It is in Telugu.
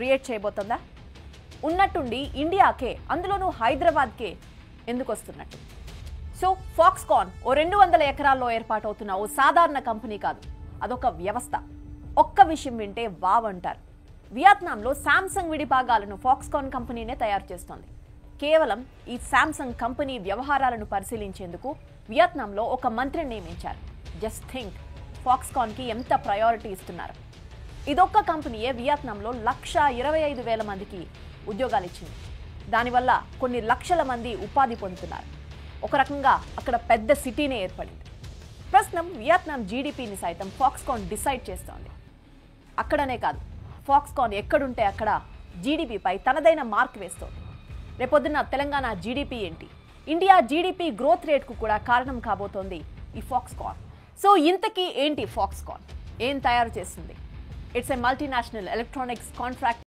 క్రియేట్ చేయబోతుందా? ఉన్నట్టుండి ఇండియాకే, అందులోనూ హైదరాబాద్కే ఎందుకు వస్తున్నట్టు? సో ఫాక్స్కాన్ ఓ 200 ఎకరాల్లో ఏర్పాటవుతున్న ఓ సాధారణ కంపెనీ కాదు, అదొక వ్యవస్థ. ఒక్క విషయం వింటే వావ్ అంటారు. వియత్నాంలో శాంసంగ్ విడిభాగాలను ఫాక్స్కాన్ కంపెనీనే తయారు చేస్తోంది. కేవలం ఈ శాంసంగ్ కంపెనీ వ్యవహారాలను పరిశీలించేందుకు వియత్నాంలో ఒక మంత్రిని నియమించారు. జస్ట్ థింక్, ఫాక్స్కాన్కి ఎంత ప్రయారిటీ ఇస్తున్నారు. ఇదొక్క కంపెనీయే వియత్నాంలో 1,25,000 మందికి ఉద్యోగాలు ఇచ్చింది. దానివల్ల కొన్ని లక్షల మంది ఉపాధి పొందుతున్నారు. ఒక రకంగా అక్కడ పెద్ద సిటీనే ఏర్పడింది. ప్రస్తుతం వియత్నాం జీడిపిని సైతం ఫాక్స్కాన్ డిసైడ్ చేస్తోంది. అక్కడనే కాదు, ఫాక్స్కాన్ ఎక్కడుంటే అక్కడ జీడిపిపై తనదైన మార్క్ వేస్తోంది. రేపొద్దున తెలంగాణ జీడిపి ఏంటి, ఇండియా జీడిపి గ్రోత్ రేట్కు కూడా కారణం కాబోతోంది ఈ ఫాక్స్కాన్. సో ఇంతకీ ఏంటి ఫాక్స్కాన్? ఏం తయారు చేస్తుంది? It's a multinational electronics contract